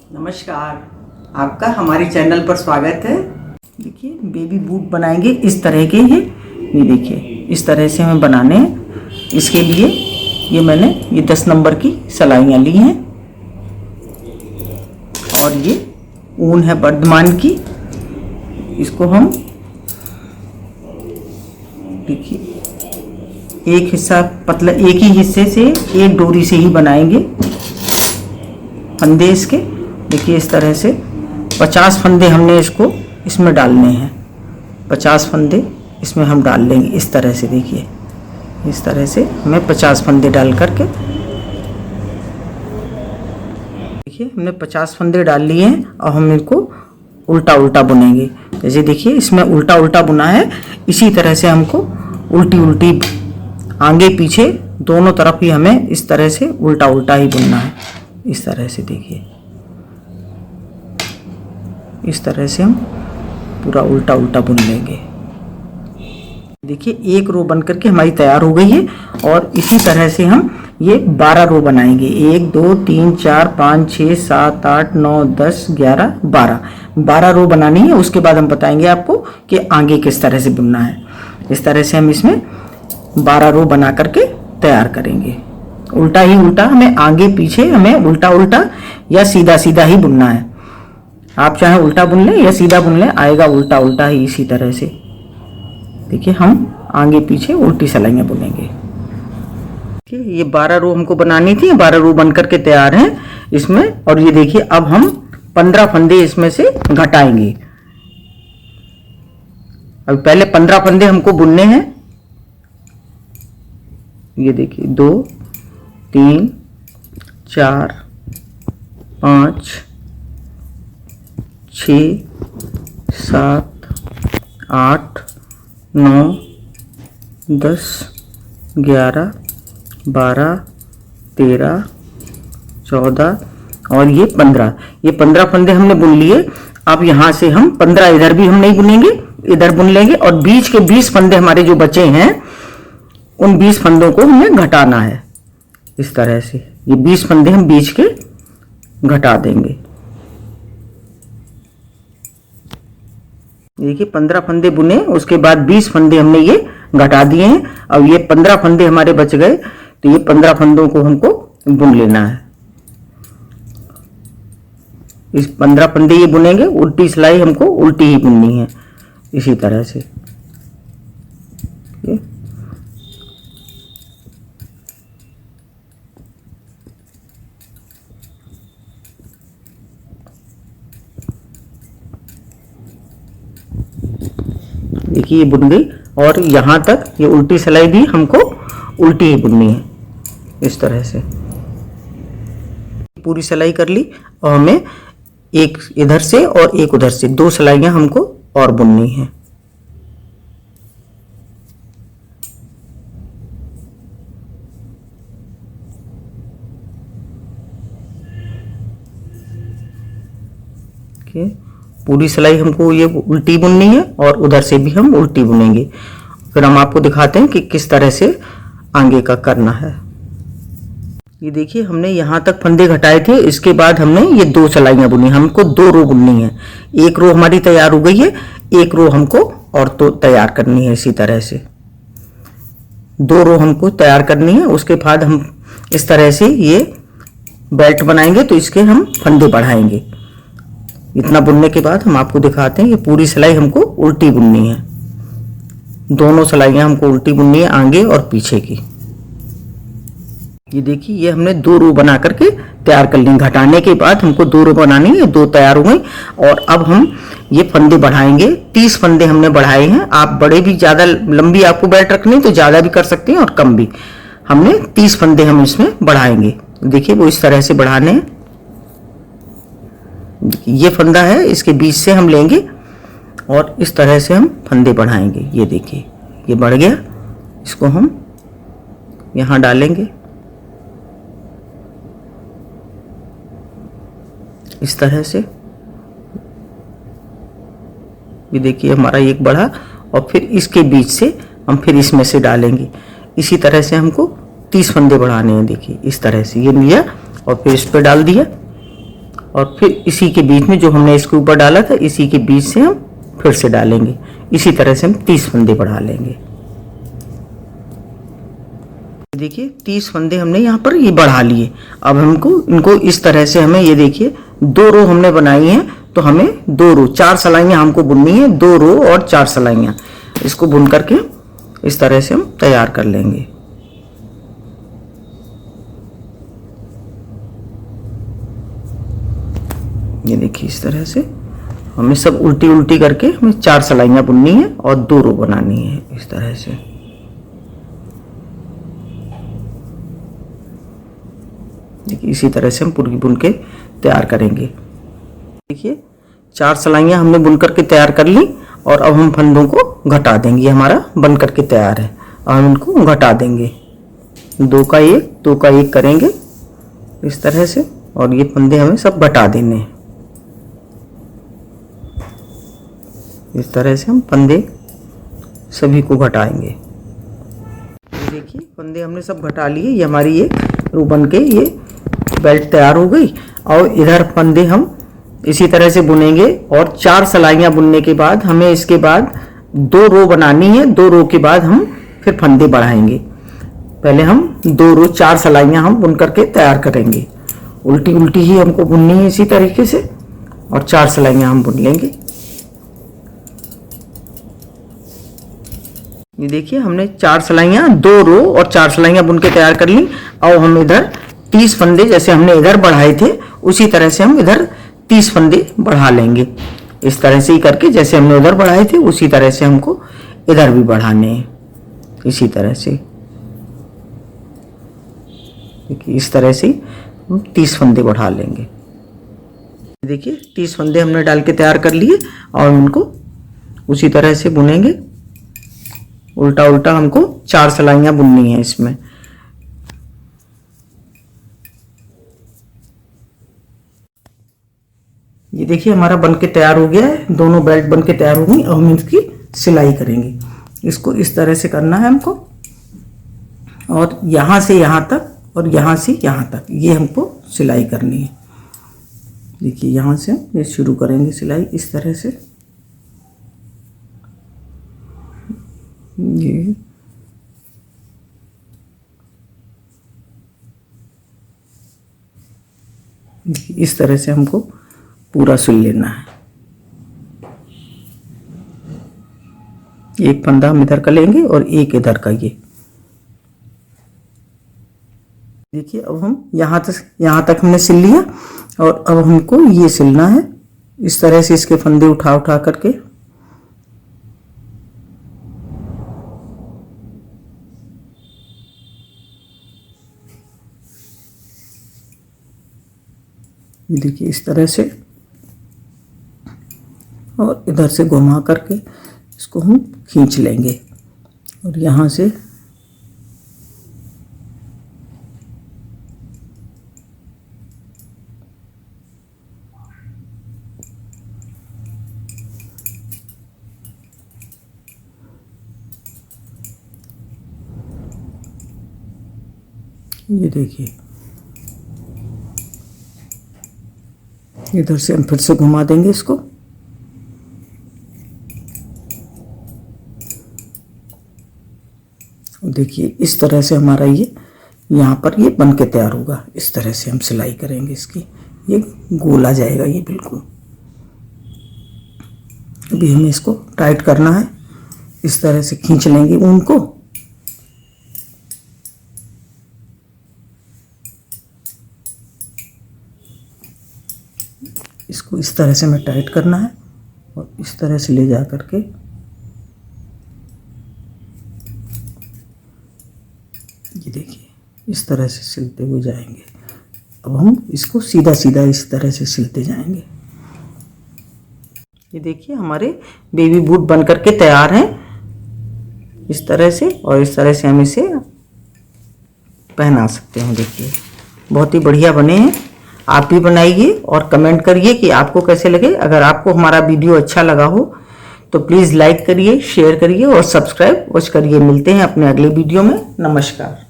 नमस्कार, आपका हमारे चैनल पर स्वागत है। देखिए बेबी बूट बनाएंगे इस तरह के ये देखिए इस तरह से हमें बनाने हैं। इसके लिए ये मैंने 10 नंबर की सलाइयाँ ली हैं और ये ऊन है वर्धमान की। इसको हम देखिए एक हिस्सा पतला, एक ही हिस्से से एक डोरी से ही बनाएंगे फंदे इसके। देखिए इस तरह से 50 फंदे हमने इसमें डालने हैं। 50 फंदे इसमें हम डाल लेंगे इस तरह से। देखिए इस तरह से हमें 50 फंदे डाल करके, देखिए हमने 50 फंदे डाल लिए हैं और हम इनको उल्टा उल्टा बुनेंगे। जैसे देखिए इसमें उल्टा उल्टा बुना है, इसी तरह से हमको उल्टी उल्टी आगे पीछे दोनों तरफ ही हमें इस तरह से उल्टा उल्टा ही बुनना है। इस तरह से देखिए इस तरह से हम पूरा उल्टा उल्टा बुन लेंगे। देखिए एक रो बन करके हमारी तैयार हो गई है और इसी तरह से हम ये 12 रो बनाएंगे। 1 2 3 4 5 6 7 8 9 10 11 12 रो बनानी है। उसके बाद हम बताएंगे आपको कि आगे किस तरह से बुनना है। इस तरह से हम इसमें 12 रो बना करके तैयार करेंगे। उल्टा ही उल्टा हमें आगे पीछे हमें उल्टा उल्टा या सीधा सीधा ही बुनना है। आप चाहे उल्टा बुन लें या सीधा बुन लें, आएगा उल्टा उल्टा ही इसी तरह से। देखिए हम आगे पीछे उल्टी सलाइयाँ बुनेंगे। ठीक है, ये 12 रो हमको बनानी थी। 12 रो बन करके तैयार हैं इसमें। और ये देखिए अब हम 15 फंदे इसमें से घटाएंगे। अब पहले 15 फंदे हमको बुनने हैं। ये देखिए 2 3 4 5 6 7 8 9 10 11 12 13 14 और ये 15। ये 15 फंदे हमने बुन लिए। अब यहाँ से हम 15 इधर भी हम नहीं बुनेंगे, इधर बुन लेंगे और बीच के 20 फंदे हमारे जो बचे हैं उन 20 फंदों को हमें घटाना है। इस तरह से ये 20 फंदे हम बीच के घटा देंगे। देखिए 15 फंदे बुने, उसके बाद 20 फंदे हमने ये घटा दिए हैं। अब ये 15 फंदे हमारे बच गए, तो ये 15 फंदों को हमको बुन लेना है। इस 15 फंदे ये बुनेंगे, उल्टी सिलाई हमको उल्टी ही बुननी है इसी तरह से। देखिए ये बुन गई और यहाँ तक ये उल्टी सिलाई भी हमको उल्टी ही बुननी है इस तरह से। पूरी सिलाई कर ली और हमें एक इधर से और एक उधर से 2 सिलाइयाँ हमको और बुननी है। पूरी सिलाई हमको ये उल्टी बुननी है और उधर से भी हम उल्टी बुनेंगे। फिर हम आपको दिखाते हैं कि किस तरह से आगे का करना है। ये देखिए हमने यहाँ तक फंदे घटाए थे, इसके बाद हमने ये 2 सिलाइयाँ बुनी। हमको 2 रो बुननी है। एक रो हमारी तैयार हो गई है, एक रो हमको और तो तैयार करनी है। इसी तरह से 2 रो हमको तैयार करनी है। उसके बाद हम इस तरह से ये बेल्ट बनाएंगे, तो इसके हम फंदे बढ़ाएंगे। इतना बुनने के बाद हम आपको दिखाते हैं। ये पूरी सिलाई हमको उल्टी बुननी है। दोनों सिलाइयाँ हमको उल्टी बुननी है, आगे और पीछे की। ये देखिए ये हमने 2 रो बना करके तैयार कर ली। घटाने के बाद हमको 2 रो बनानी है, 2 तैयार हो गई। और अब हम ये फंदे बढ़ाएंगे। 30 फंदे हमने बढ़ाए हैं। आप बड़े भी, ज़्यादा लंबी आपको बेल्ट रखनी तो ज़्यादा भी कर सकते हैं और कम भी। हमने 30 फंदे हम इसमें बढ़ाएंगे। देखिए वो इस तरह से बढ़ाने हैं। ये फंदा है, इसके बीच से हम लेंगे और इस तरह से हम फंदे बढ़ाएंगे। ये देखिए ये बढ़ गया, इसको हम यहाँ डालेंगे इस तरह से। ये देखिए हमारा एक बढ़ा और फिर इसके बीच से हम फिर इसमें से डालेंगे। इसी तरह से हमको 30 फंदे बढ़ाने हैं। देखिए इस तरह से ये लिया और फिर इस पर डाल दिया और फिर इसी के बीच में जो हमने इसके ऊपर डाला था, इसी के बीच से हम फिर से डालेंगे। इसी तरह से हम 30 फंदे बढ़ा लेंगे। देखिए 30 फंदे हमने यहाँ पर ये बढ़ा लिए। अब हमको इनको इस तरह से हमें, ये देखिए 2 रो हमने बनाई हैं, तो हमें 2 रो 4 सिलाइयाँ हमको बुननी है, 2 रो और 4 सिलाइयाँ। इसको बुन करके इस तरह से हम तैयार कर लेंगे। ये देखिए इस तरह से हमें सब उल्टी उल्टी करके हमें 4 सिलाइयाँ बुननी है और 2 रो बनानी है इस तरह से। देखिए इसी तरह से हम पूरी बुन के तैयार करेंगे। देखिए 4 सिलाइयाँ हमने बुन करके तैयार कर ली और अब हम फंदों को घटा देंगे। ये हमारा बन करके तैयार है। अब हम इनको घटा देंगे, 2 का 1 2 का 1 करेंगे इस तरह से, और ये फंदे हमें सब घटा देने हैं। इस तरह से हम फंदे सभी को घटाएंगे। देखिए फंदे हमने सब घटा लिए। ये हमारी ये रो बन के ये बेल्ट तैयार हो गई। और इधर फंदे हम इसी तरह से बुनेंगे और 4 सिलाइयाँ बुनने के बाद हमें इसके बाद 2 रो बनानी है। 2 रो के बाद हम फिर फंदे बढ़ाएंगे। पहले हम 2 रो 4 सिलाइयाँ हम बुन करके तैयार करेंगे। उल्टी उल्टी ही हमको बुननी है इसी तरीके से, और 4 सिलाइयाँ हम बुन लेंगे। ये देखिए हमने 4 सिलाइयाँ, 2 रो और 4 सिलाइयाँ बुन के तैयार कर ली। और हम इधर 30 फंदे जैसे हमने इधर बढ़ाए थे उसी तरह से हम इधर 30 फंदे बढ़ा लेंगे। इस तरह से ही करके जैसे हमने उधर बढ़ाए थे उसी तरह से हमको इधर भी बढ़ाने हैं। इसी तरह से देखिए इस तरह से हम 30 फंदे बढ़ा लेंगे। देखिए 30 फंदे हमने डाल के तैयार कर लिए और उनको उसी तरह से बुनेंगे। उल्टा उल्टा हमको 4 सिलाइयाँ बुननी है इसमें। ये देखिए हमारा बन के तैयार हो गया है। दोनों बेल्ट बन के तैयार हो गई। अब हम इसकी सिलाई करेंगे। इसको इस तरह से करना है हमको, और यहाँ से यहाँ तक और यहाँ से यहाँ तक ये हमको सिलाई करनी है। देखिए यहाँ से हम ये शुरू करेंगे सिलाई इस तरह से। ये इस तरह से हमको पूरा सिल लेना है। एक फंदा हम इधर का लेंगे और एक इधर का। ये देखिए अब हम यहाँ तक हमने सिल लिया, और अब हमको ये सिलना है इस तरह से। इसके फंदे उठा उठा करके ये देखिए इस तरह से, और इधर से घुमा करके इसको हम खींच लेंगे। और यहाँ से ये देखिए इधर से हम फिर से घुमा देंगे इसको। देखिए इस तरह से हमारा ये यहाँ पर ये बन के तैयार होगा। इस तरह से हम सिलाई करेंगे इसकी। ये गोल आ जाएगा ये बिल्कुल। अभी हमें इसको टाइट करना है। इस तरह से खींच लेंगे ऊन को। इसको इस तरह से हमें टाइट करना है और इस तरह से ले जा करके ये देखिए इस तरह से सिलते हुए जाएंगे। अब हम इसको सीधा सीधा इस तरह से सिलते जाएंगे। ये देखिए हमारे बेबी बूट बन करके तैयार हैं इस तरह से, और इस तरह से हम इसे पहना सकते हैं। देखिए बहुत ही बढ़िया बने हैं। आप भी बनाइए और कमेंट करिए कि आपको कैसे लगे। अगर आपको हमारा वीडियो अच्छा लगा हो तो प्लीज़ लाइक करिए, शेयर करिए और सब्सक्राइब करिए। मिलते हैं अपने अगले वीडियो में। नमस्कार।